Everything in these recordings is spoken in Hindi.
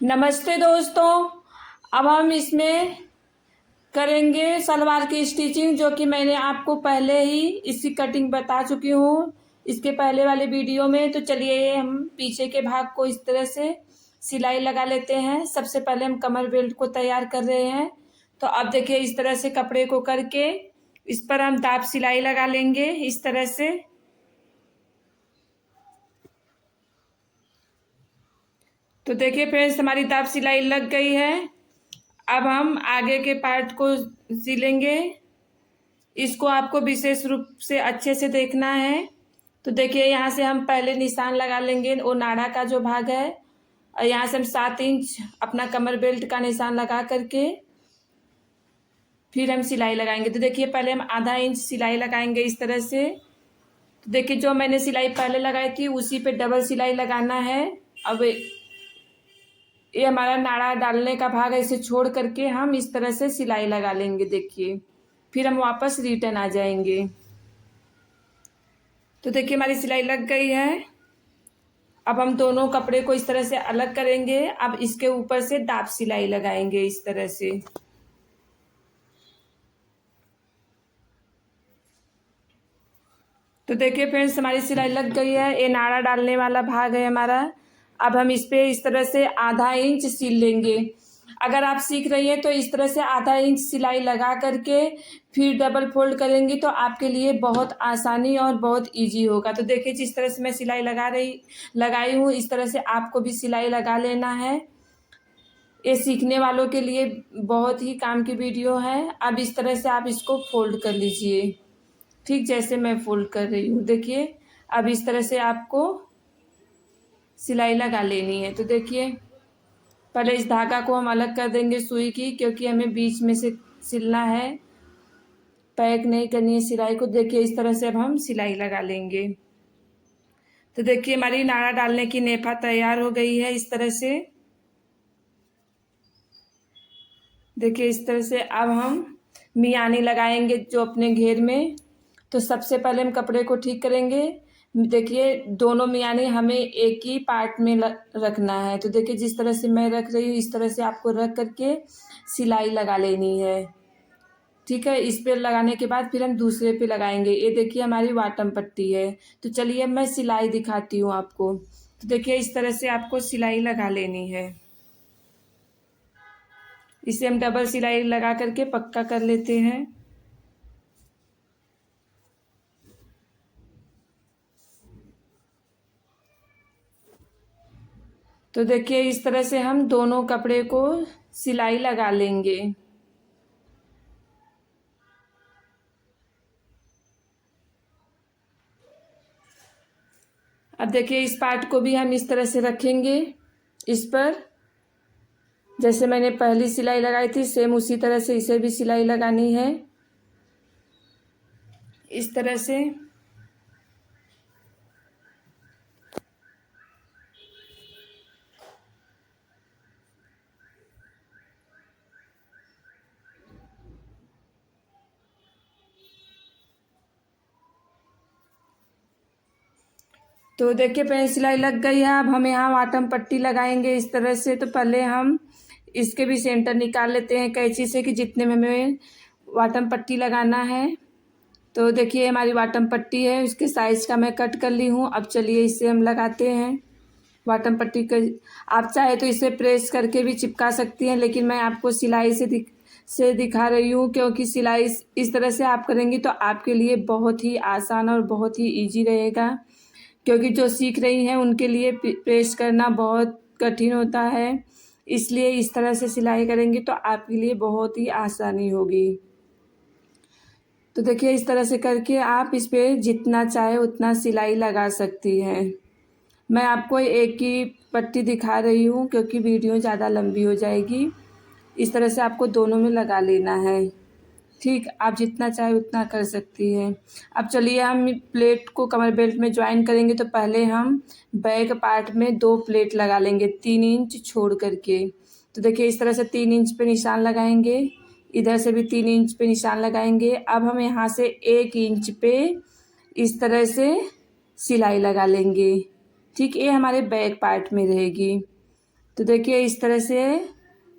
नमस्ते दोस्तों। अब हम इसमें करेंगे सलवार की स्टिचिंग, जो कि मैंने आपको पहले ही इसकी कटिंग बता चुकी हूँ इसके पहले वाले वीडियो में। तो चलिए हम पीछे के भाग को इस तरह से सिलाई लगा लेते हैं। सबसे पहले हम कमर बेल्ट को तैयार कर रहे हैं। तो अब देखिए इस तरह से कपड़े को करके इस पर हम दाब सिलाई लगा लेंगे इस तरह से। तो देखिए फ्रेंड्स, हमारी दाब सिलाई लग गई है। अब हम आगे के पार्ट को सिलेंगे। इसको आपको विशेष रूप से अच्छे से देखना है। तो देखिए यहाँ से हम पहले निशान लगा लेंगे वो नाड़ा का जो भाग है, और यहाँ से हम 7 इंच अपना कमर बेल्ट का निशान लगा करके फिर हम सिलाई लगाएंगे। तो देखिए पहले हम आधा इंच सिलाई लगाएंगे इस तरह से। तो देखिए जो मैंने सिलाई पहले लगाई थी उसी पे डबल सिलाई लगाना है। अब ये हमारा नाड़ा डालने का भाग है, इसे छोड़ करके हम इस तरह से सिलाई लगा लेंगे। देखिए फिर हम वापस रिटर्न आ जाएंगे। तो देखिए हमारी सिलाई लग गई है। अब हम दोनों कपड़े को इस तरह से अलग करेंगे। अब इसके ऊपर से दाब सिलाई लगाएंगे इस तरह से। तो देखिए फ्रेंड्स, हमारी सिलाई लग गई है। ये नाड़ा डालने वाला भाग है हमारा। अब हम इस पे इस तरह से आधा इंच सिल लेंगे। अगर आप सीख रही हैं तो इस तरह से आधा इंच सिलाई लगा करके फिर डबल फोल्ड करेंगी तो आपके लिए बहुत आसानी और बहुत इजी होगा। तो देखिए जिस तरह से मैं सिलाई लगाई हूँ, इस तरह से आपको भी सिलाई लगा लेना है। ये सीखने वालों के लिए बहुत ही काम की वीडियो है। अब इस तरह से आप इसको फोल्ड कर लीजिए, ठीक जैसे मैं फोल्ड कर रही हूँ। देखिए अब इस तरह से आपको सिलाई लगा लेनी है। तो देखिए पहले इस धागा को हम अलग कर देंगे सुई की, क्योंकि हमें बीच में से सिलना है, पैक नहीं करनी है सिलाई को। देखिए इस तरह से अब हम सिलाई लगा लेंगे। तो देखिए हमारी नाड़ा डालने की नेफा तैयार हो गई है इस तरह से। देखिए इस तरह से अब हम मियानी लगाएंगे जो अपने घेर में। तो सबसे पहले हम कपड़े को ठीक करेंगे। देखिए दोनों मियानी हमें एक ही पार्ट में रखना है। तो देखिए जिस तरह से मैं रख रही हूँ इस तरह से आपको रख करके सिलाई लगा लेनी है, ठीक है। इस पे लगाने के बाद फिर हम दूसरे पे लगाएंगे। ये देखिए हमारी वाटम पट्टी है। तो चलिए अब मैं सिलाई दिखाती हूँ आपको। तो देखिए इस तरह से आपको सिलाई लगा लेनी है। इसे हम डबल सिलाई लगा करके पक्का कर लेते हैं। तो देखिए इस तरह से हम दोनों कपड़े को सिलाई लगा लेंगे। अब देखिए इस पार्ट को भी हम इस तरह से रखेंगे इस पर। जैसे मैंने पहली सिलाई लगाई थी सेम उसी तरह से इसे भी सिलाई लगानी है इस तरह से। तो देखिए पेन सिलाई लग गई है। अब हम यहाँ वाटम पट्टी लगाएंगे इस तरह से। तो पहले हम इसके भी सेंटर निकाल लेते हैं कैंची से कि जितने में हमें वाटम पट्टी लगाना है। तो देखिए हमारी वाटम पट्टी है, उसके साइज का मैं कट कर ली हूँ। अब चलिए इसे हम लगाते हैं वाटम पट्टी का। आप चाहे तो इसे प्रेस करके भी चिपका सकती हैं, लेकिन मैं आपको सिलाई से दिखा रही हूँ, क्योंकि सिलाई इस तरह से आप करेंगी तो आपके लिए बहुत ही आसान और बहुत ही इजी रहेगा। क्योंकि जो सीख रही हैं उनके लिए प्रेस करना बहुत कठिन होता है, इसलिए इस तरह से सिलाई करेंगी तो आपके लिए बहुत ही आसानी होगी। तो देखिए इस तरह से करके आप इस पे जितना चाहे उतना सिलाई लगा सकती हैं। मैं आपको एक ही पट्टी दिखा रही हूँ क्योंकि वीडियो ज़्यादा लंबी हो जाएगी। इस तरह से आपको दोनों में लगा लेना है, ठीक। आप जितना चाहे उतना कर सकती हैं। अब चलिए हम प्लेट को कमर बेल्ट में ज्वाइन करेंगे। तो पहले हम बैक पार्ट में 2 प्लेट लगा लेंगे 3 इंच छोड़ करके। तो देखिए इस तरह से 3 इंच पे निशान लगाएंगे, इधर से भी 3 इंच पे निशान लगाएंगे। अब हम यहाँ से 1 इंच पे इस तरह से सिलाई लगा लेंगे, ठीक। ये हमारे बैक पार्ट में रहेगी। तो देखिए इस तरह से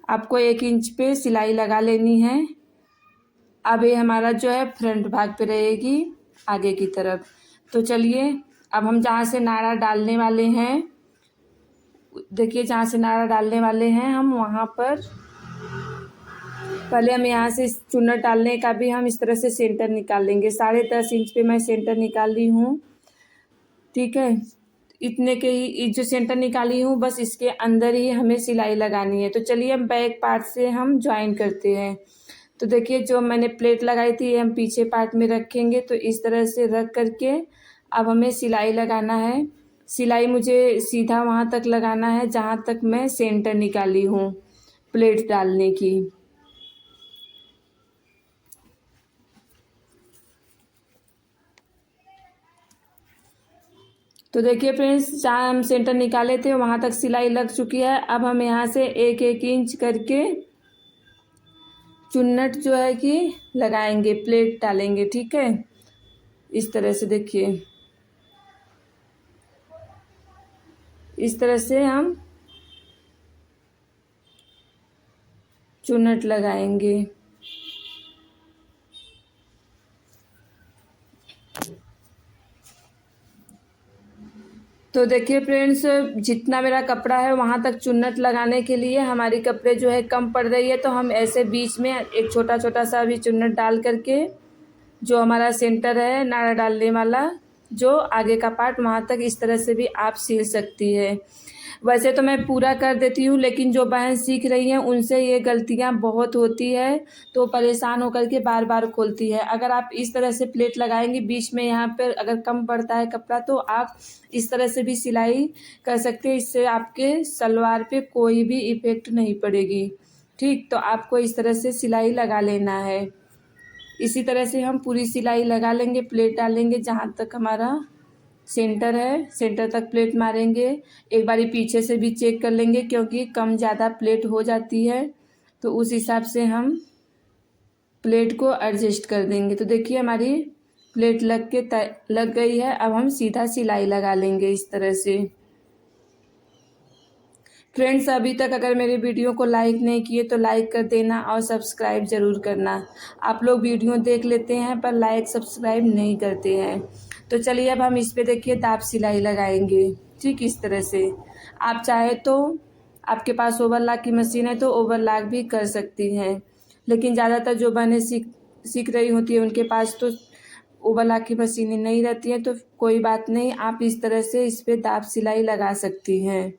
आपको 1 इंच पे सिलाई लगा लेनी है। अब ये हमारा जो है फ्रंट भाग पे रहेगी आगे की तरफ। तो चलिए अब हम जहाँ से नाड़ा डालने वाले हैं, देखिए जहाँ से नाड़ा डालने वाले हैं हम वहाँ पर पहले हम यहाँ से चुन्नट डालने का भी हम इस तरह से सेंटर निकाल लेंगे। 10.5 इंच पे मैं सेंटर निकाल ली हूँ, ठीक है। इतने के ही जो सेंटर निकाली हूँ बस इसके अंदर ही हमें सिलाई लगानी है। तो चलिए हम बैक पार्ट से हम ज्वाइन करते हैं। तो देखिए जो मैंने प्लेट लगाई थी हम पीछे पार्ट में रखेंगे। तो इस तरह से रख करके अब हमें सिलाई लगाना है। सिलाई मुझे सीधा वहाँ तक लगाना है जहाँ तक मैं सेंटर निकाली हूँ प्लेट डालने की। तो देखिए फ्रेंड्स जहाँ हम सेंटर निकाले थे वहाँ तक सिलाई लग चुकी है। अब हम यहाँ से 1-1 इंच करके चुन्नट जो है कि लगाएंगे, प्लेट डालेंगे, ठीक है। इस तरह से देखिए इस तरह से हम चुन्नट लगाएंगे। तो देखिए फ्रेंड्स जितना मेरा कपड़ा है वहाँ तक चुन्नट लगाने के लिए हमारी कपड़े जो है कम पड़ रही है। तो हम ऐसे बीच में एक छोटा छोटा सा भी चुन्नट डाल करके जो हमारा सेंटर है नाड़ा डालने वाला जो आगे का पार्ट वहाँ तक इस तरह से भी आप सिल सकती है। वैसे तो मैं पूरा कर देती हूँ लेकिन जो बहन सीख रही हैं उनसे ये गलतियाँ बहुत होती है तो परेशान होकर के बार बार खोलती है। अगर आप इस तरह से प्लेट लगाएंगी बीच में यहाँ पर अगर कम पड़ता है कपड़ा तो आप इस तरह से भी सिलाई कर सकते हैं। इससे आपके सलवार पे कोई भी इफ़ेक्ट नहीं पड़ेगी, ठीक। तो आपको इस तरह से सिलाई लगा लेना है। इसी तरह से हम पूरी सिलाई लगा लेंगे, प्लेट डालेंगे जहाँ तक हमारा सेंटर है सेंटर तक प्लेट मारेंगे। एक बारी पीछे से भी चेक कर लेंगे क्योंकि कम ज़्यादा प्लेट हो जाती है तो उस हिसाब से हम प्लेट को एडजस्ट कर देंगे। तो देखिए हमारी प्लेट लग गई है। अब हम सीधा सिलाई लगा लेंगे इस तरह से। फ्रेंड्स अभी तक अगर मेरे वीडियो को लाइक नहीं किए तो लाइक कर देना और सब्सक्राइब ज़रूर करना। आप लोग वीडियो देख लेते हैं पर लाइक सब्सक्राइब नहीं करते हैं। तो चलिए अब हम इस पे देखिए दाब सिलाई लगाएंगे, ठीक इस तरह से। आप चाहे तो आपके पास ओवरलॉक की मशीन है तो ओवरलॉक भी कर सकती हैं, लेकिन ज़्यादातर जो बहनें सीख रही होती है उनके पास तो ओवरलॉक की मशीनें नहीं रहती हैं। तो कोई बात नहीं, आप इस तरह से इस पर दाब सिलाई लगा सकती हैं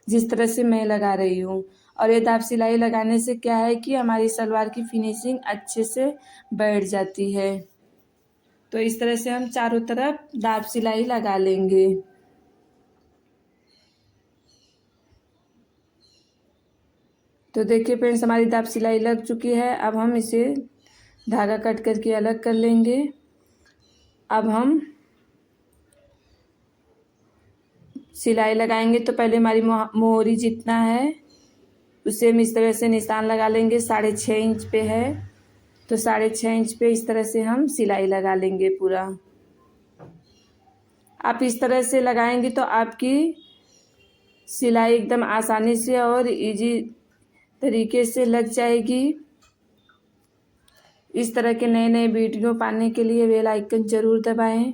जिस तरह से मैं लगा रही हूँ। और ये दाब सिलाई लगाने से क्या है कि हमारी सलवार की फिनिशिंग अच्छे से बैठ जाती है। तो इस तरह से हम चारों तरफ दाब सिलाई लगा लेंगे। तो देखिए फ्रेंड्स हमारी दाब सिलाई लग चुकी है। अब हम इसे धागा कट करके अलग कर लेंगे। अब हम सिलाई लगाएंगे तो पहले हमारी मोहरी जितना है उसे हम इस तरह से निशान लगा लेंगे। 6.5 इंच पे है तो 6.5 इंच पे इस तरह से हम सिलाई लगा लेंगे पूरा। आप इस तरह से लगाएंगे तो आपकी सिलाई एकदम आसानी से और इजी तरीके से लग जाएगी। इस तरह के नए नए वीडियो पाने के लिए बेल आइकन ज़रूर दबाएं।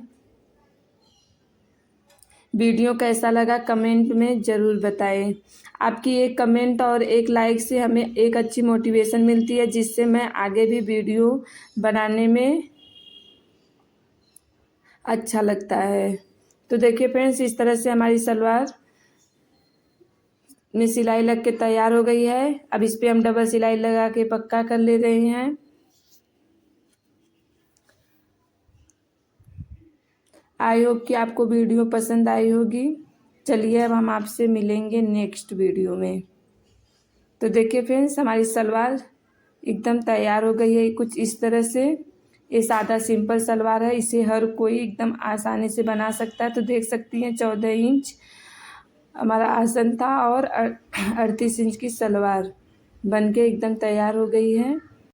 वीडियो कैसा लगा कमेंट में ज़रूर बताएं। आपकी एक कमेंट और एक लाइक से हमें एक अच्छी मोटिवेशन मिलती है जिससे मैं आगे भी वीडियो बनाने में अच्छा लगता है। तो देखिए फ्रेंड्स इस तरह से हमारी सलवार में सिलाई लग के तैयार हो गई है। अब इस पर हम डबल सिलाई लगा के पक्का कर ले रहे हैं। आई होप कि आपको वीडियो पसंद आई होगी। चलिए अब हम आपसे मिलेंगे नेक्स्ट वीडियो में। तो देखिए फ्रेंड्स हमारी सलवार एकदम तैयार हो गई है कुछ इस तरह से। ये सादा सिंपल सलवार है, इसे हर कोई एकदम आसानी से बना सकता है। तो देख सकती हैं 14 इंच हमारा आसन था और 38 इंच की सलवार बनके एकदम तैयार हो गई है।